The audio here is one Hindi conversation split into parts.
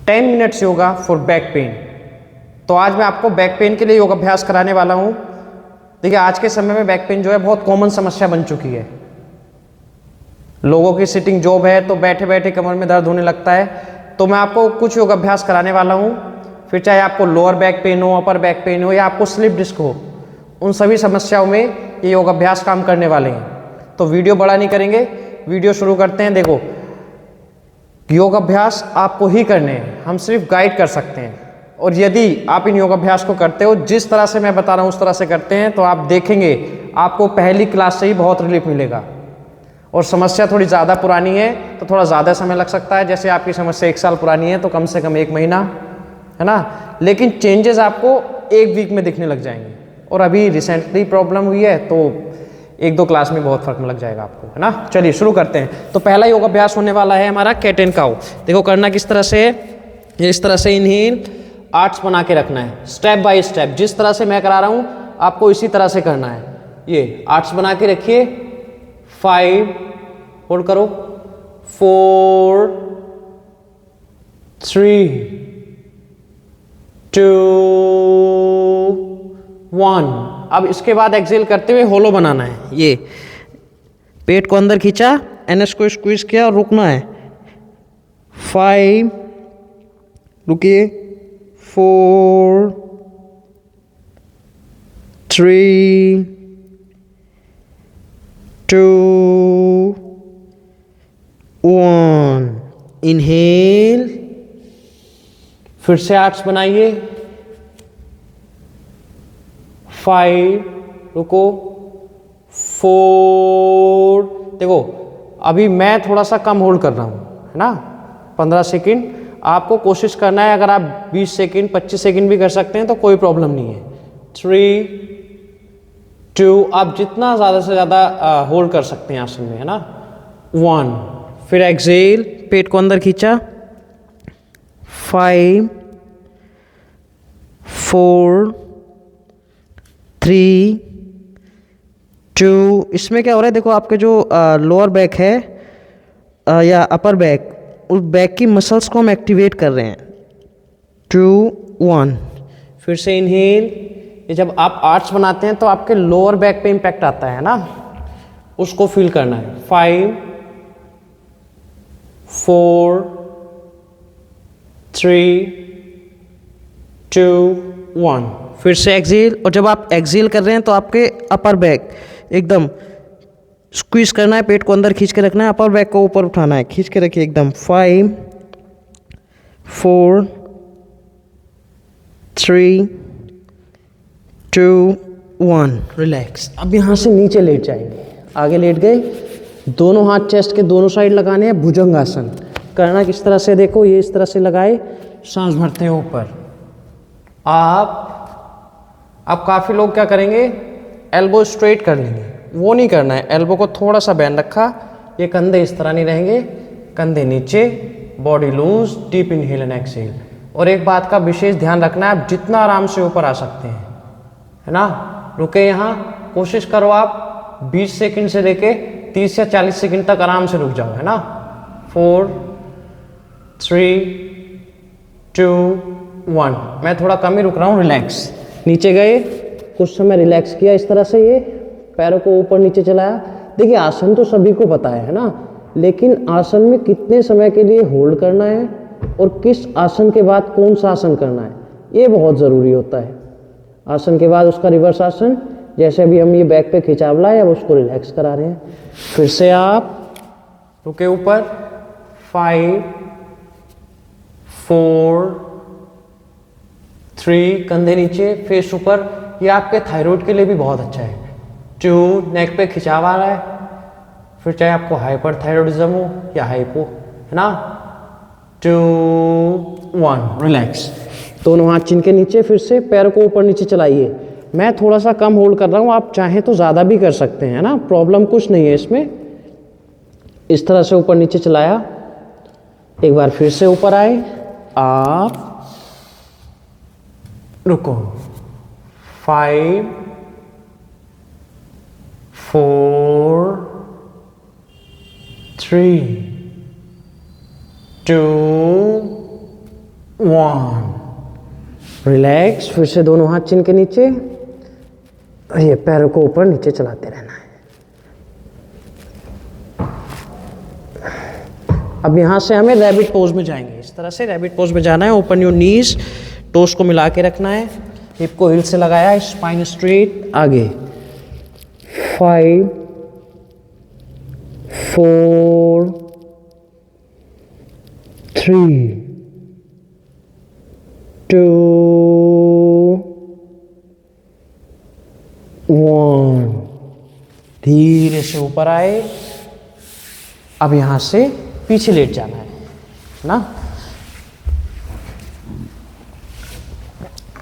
10 minutes yoga for back pain. तो आज मैं आपको बैक पेन के लिए योग अभ्यास कराने वाला हूँ। देखिए आज के समय में बैक पेन जो है बहुत कॉमन समस्या बन चुकी है। लोगों की सिटिंग जॉब है तो बैठे बैठे कमर में दर्द होने लगता है। तो मैं आपको कुछ योग अभ्यास कराने वाला हूँ, फिर चाहे आपको लोअर बैक पेन हो, अपर बैक पेन हो या आपको स्लिप डिस्क हो, उन सभी समस्याओं में ये योग अभ्यास काम करने वाले हैं। तो वीडियो बड़ा नहीं करेंगे, वीडियो शुरू करते हैं। देखो योग अभ्यास आपको ही करने हैं, हम सिर्फ गाइड कर सकते हैं। और यदि आप इन योग अभ्यास को करते हो जिस तरह से मैं बता रहा हूँ उस तरह से करते हैं तो आप देखेंगे आपको पहली क्लास से ही बहुत रिलीफ मिलेगा। और समस्या थोड़ी ज़्यादा पुरानी है तो थोड़ा ज़्यादा समय लग सकता है। जैसे आपकी समस्या 1 साल पुरानी है तो कम से कम 1 महीना, है ना। लेकिन चेंजेस आपको 1 वीक में दिखने लग जाएंगे। और अभी रिसेंटली प्रॉब्लम हुई है तो 1-2 क्लास में बहुत फर्क लग जाएगा आपको, है ना। चलिए शुरू करते हैं। तो पहला योग अभ्यास होने वाला है हमारा कैट एंड काउ। देखो करना किस तरह से है, इस तरह से इनहेल आर्ट्स बना के रखना है, स्टेप बाय स्टेप। जिस तरह से मैं करा रहा हूँ आपको इसी तरह से करना है। ये आर्ट्स बना के रखिए, 5 होल्ड करो, 4 3 2 1। अब इसके बाद एक्सेल करते हुए होलो बनाना है। ये पेट को अंदर खींचा, एनएस को स्क्वीज किया और रुकना है। 5 रुकिए, 4 3 2 1। इनहेल, फिर से आर्ट्स बनाइए, 5 रुको, 4। देखो अभी मैं थोड़ा सा कम होल्ड कर रहा हूँ, है ना, 15 सेकंड। आपको कोशिश करना है, अगर आप 20 सेकंड 25 सेकंड भी कर सकते हैं तो कोई प्रॉब्लम नहीं है। 3 2, आप जितना ज़्यादा से ज़्यादा होल्ड कर सकते हैं आसन में, है ना। 1, फिर एक्सेल, पेट को अंदर खींचा, 5 4 3 2। इसमें क्या हो रहा है, देखो आपके जो लोअर बैक है या अपर बैक, उस बैक की मसल्स को हम एक्टिवेट कर रहे हैं। 2 1, फिर से इनहेल। ये जब आप आर्ट्स बनाते हैं तो आपके लोअर बैक पे इम्पैक्ट आता है ना, उसको फील करना है। 5 4 3 2 1, फिर से एक्सेल। और जब आप एक्सेल कर रहे हैं तो आपके अपर बैक एकदम स्क्वीज करना है, पेट को अंदर खींच के रखना है, अपर बैक को ऊपर उठाना है, खींच के रखिए एकदम। 5 4 3 2 1, रिलैक्स। अब यहाँ से नीचे लेट जाएंगे, आगे लेट गए, दोनों हाथ चेस्ट के दोनों साइड लगाने हैं। भुजंगासन करना किस तरह से, देखो ये इस तरह से लगाए, सांस भरते हैं ऊपर। आप काफ़ी लोग क्या करेंगे, एल्बो स्ट्रेट कर लेंगे, वो नहीं करना है। एल्बो को थोड़ा सा बैंड रखा, ये कंधे इस तरह नहीं रहेंगे, कंधे नीचे, body loose, deep inhale and exhale. और एक बात का विशेष ध्यान रखना है, आप जितना आराम से ऊपर आ सकते हैं, है ना। रुके यहाँ, कोशिश करो आप 20 सेकंड से लेके 30 या 40 सेकंड तक आराम से रुक जाओ, है ना। 4 3 2 1। मैं थोड़ा कम ही रुक रहा हूँ, रिलैक्स। नीचे गए, कुछ समय रिलैक्स किया इस तरह से, ये पैरों को ऊपर नीचे चलाया। देखिए आसन तो सभी को पता है ना, लेकिन आसन में कितने समय के लिए होल्ड करना है और किस आसन के बाद कौन सा आसन करना है, ये बहुत ज़रूरी होता है। आसन के बाद उसका रिवर्स आसन, जैसे अभी हम ये बैक पे खिंचाव लाए, अब उसको रिलैक्स करा रहे हैं। फिर से आप रुके ऊपर, 5 4 3, कंधे नीचे, फेस ऊपर। ये आपके थायराइड के लिए भी बहुत अच्छा है। 2, नेक पे खिंचाव आ रहा है, फिर चाहे आपको हाइपर थायराइडिज्म हो या हाइपो, है ना। 2 1, रिलैक्स। दोनों हाथ चिन के नीचे, फिर से पैर को ऊपर नीचे चलाइए। मैं थोड़ा सा कम होल्ड कर रहा हूँ, आप चाहें तो ज़्यादा भी कर सकते हैं, है ना, प्रॉब्लम कुछ नहीं है इसमें। इस तरह से ऊपर नीचे चलाया, एक बार फिर से ऊपर आए, आप रुको, 5 4 3 2 1, रिलैक्स। फिर से दोनों हाथ चिन के नीचे, और ये पैरों को ऊपर नीचे चलाते रहना है। अब यहाँ से हमें रैबिट पोज में जाएंगे। इस तरह से रैबिट पोज में जाना है। ओपन योर नीज, टोस को मिला के रखना है, हिप को हिल से लगाया, स्पाइन स्ट्रेट, आगे। 5, 4, 3, 2, 1। धीरे से ऊपर आए। अब यहां से पीछे लेट जाना है ना।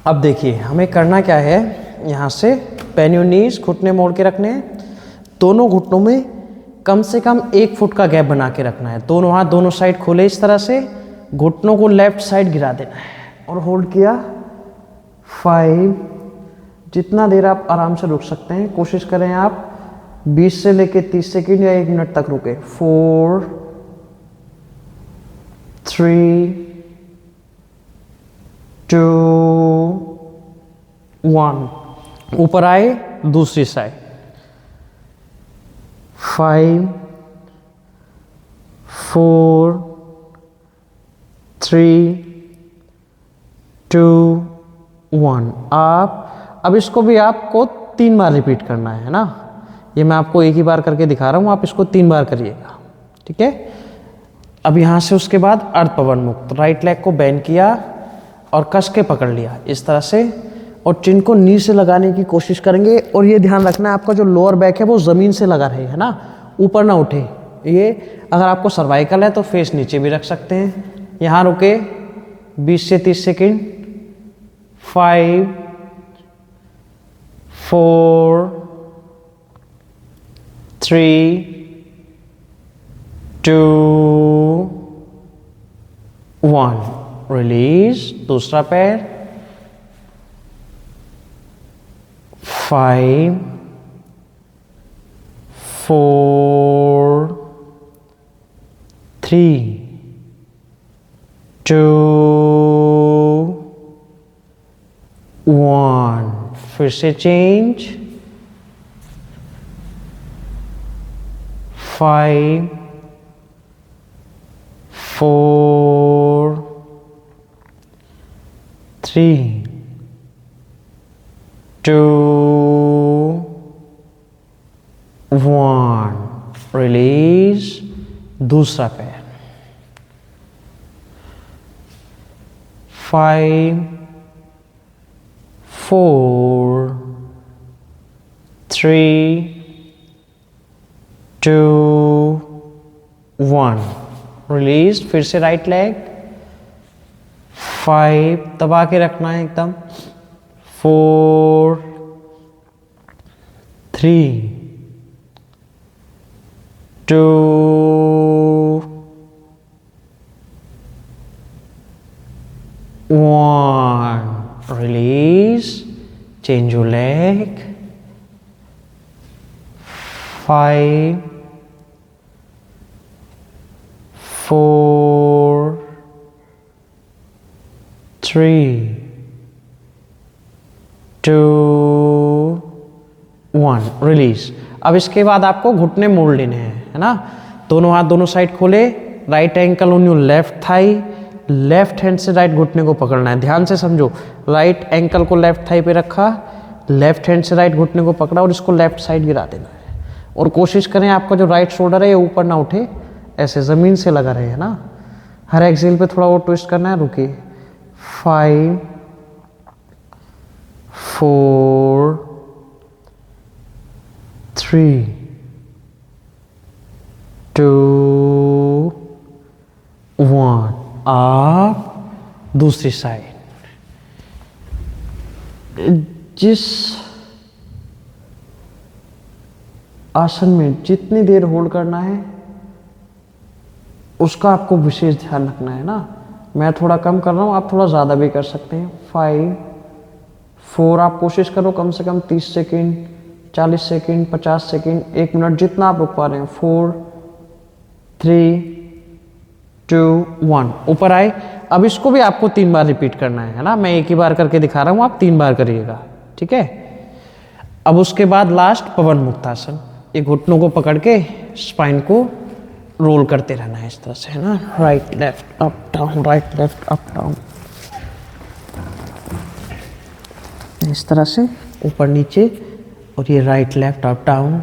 अब देखिए हमें करना क्या है, यहां से पेन योर नीज, घुटने मोड़ के रखने हैं। दोनों घुटनों में कम से कम 1 फुट का गैप बना के रखना है। दोनों हाथ दोनों साइड खोले इस तरह से, घुटनों को लेफ्ट साइड गिरा देना है और होल्ड किया। 5, जितना देर आप आराम से रुक सकते हैं, कोशिश करें आप 20 से लेके 30 सेकंड या 1 मिनट तक रुके। 4, 3, 2, 1। ऊपर आए, दूसरी साइड। 5, 4, 3, 2, 1। अब इसको भी आपको 3 बार रिपीट करना है ना। ये मैं आपको एक ही बार करके दिखा रहा हूँ, आप इसको 3 बार करिएगा, ठीक है। अब यहाँ से उसके बाद अर्ध पवन मुक्त, राइट लेग को बेंड किया और कस के पकड़ लिया इस तरह से, और चिन को नी से लगाने की कोशिश करेंगे। और ये ध्यान रखना है आपका जो लोअर बैक है वो ज़मीन से लगा रहे है ना, ऊपर ना उठे। ये अगर आपको सर्वाइकल है तो फेस नीचे भी रख सकते हैं। यहाँ रुके 20 से 30 सेकेंड। 5, 4, 3, 2, 1। रिलीज। दूसरा पैर। 5, 4, 3, 2, 1। फिर से चेंज। 5, 4, 3, 2, 1। रिलीज। दूसरा पैर। 5, 4, 3, 2, 1। रिलीज। फिर से राइट लेग। 5, दबा के रखना है एकदम। 4, 3, 2, 1। Release. Change your leg. 5, 4, 3, 2, 1। Release. अब इसके बाद आपको घुटने मोड़ लेने हैं, है ना। दोनों हाथ दोनों साइड खोले, right ankle on your left thigh, left hand से राइट घुटने को पकड़ना है। ध्यान से समझो, राइट एंकल को लेफ्ट थाई पे रखा, लेफ्ट हैंड से राइट घुटने को पकड़ा और इसको लेफ्ट साइड गिरा देना है। और कोशिश करें आपका जो राइट शोल्डर है ये ऊपर ना उठे, ऐसे ज़मीन से लगा रहे, है ना। हर एक्सेल पे थोड़ा और ट्विस्ट करना है। रुकिए। 5, 4, 3, 2, 1। आप दूसरी साइड। जिस आसन में जितनी देर होल्ड करना है उसका आपको विशेष ध्यान रखना है ना। मैं थोड़ा कम कर रहा हूँ, आप थोड़ा ज़्यादा भी कर सकते हैं। 5, 4, आप कोशिश करो कम से कम 30 सेकेंड, 40 सेकेंड, 50 सेकेंड, 1 मिनट, जितना आप रुक पा रहे हैं। 4, 3, 2 1, ऊपर आए। अब इसको भी आपको 3 बार रिपीट करना है ना, मैं एक ही बार करके दिखा रहा हूँ, आप 3 बार करिएगा, ठीक है। अब उसके बाद लास्ट पवन मुक्तासन, ये घुटनों को पकड़ के स्पाइन को रोल करते रहना है इस तरह से, है ना, right left up down, right left up down, इस तरह से ऊपर नीचे, और ये right left up down.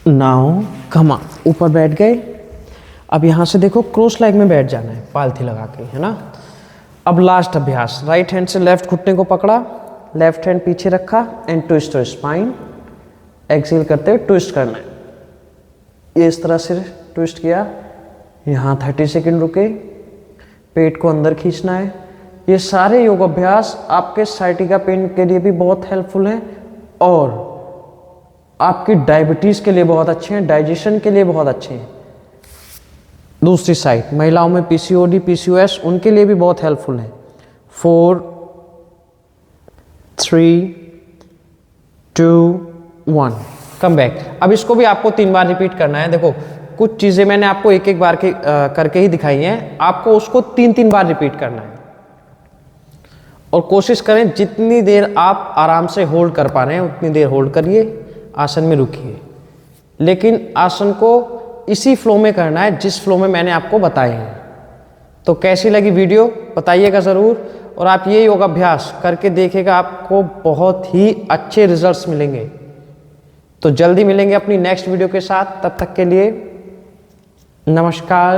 Now come up, ऊपर बैठ गए। अब यहाँ से देखो क्रॉस लेग में बैठ जाना है, पालथी लगा के, है ना। अब लास्ट अभ्यास, राइट हैंड से लेफ्ट घुटने को पकड़ा, लेफ्ट हैंड पीछे रखा and twist to spine, exhale करते हुए ट्विस्ट करना है, ये इस तरह से ट्विस्ट किया, यहाँ 30 सेकंड रुके, पेट को अंदर खींचना है। ये सारे योग अभ्यास आपके साइटिका पेन के लिए भी बहुत हेल्पफुल हैं और आपकी डायबिटीज़ के लिए बहुत अच्छे हैं, डाइजेशन के लिए बहुत अच्छे हैं। दूसरी साइड महिलाओं में पीसीओडी पीसीओएस, उनके लिए भी बहुत हेल्पफुल है। 4 3 2 1, कम बैक। अब इसको भी आपको 3 बार रिपीट करना है। देखो कुछ चीज़ें मैंने आपको एक एक बार करके ही दिखाई हैं, आपको उसको 3 बार रिपीट करना है। और कोशिश करें जितनी देर आप आराम से होल्ड कर पा रहे हैं उतनी देर होल्ड करिए, आसन में रुकिए, लेकिन आसन को इसी फ्लो में करना है जिस फ्लो में मैंने आपको बताए हैं। तो कैसी लगी वीडियो बताइएगा ज़रूर, और आप ये योग अभ्यास करके देखिएगा, आपको बहुत ही अच्छे रिजल्ट्स मिलेंगे। तो जल्दी मिलेंगे अपनी नेक्स्ट वीडियो के साथ, तब तक के लिए नमस्कार।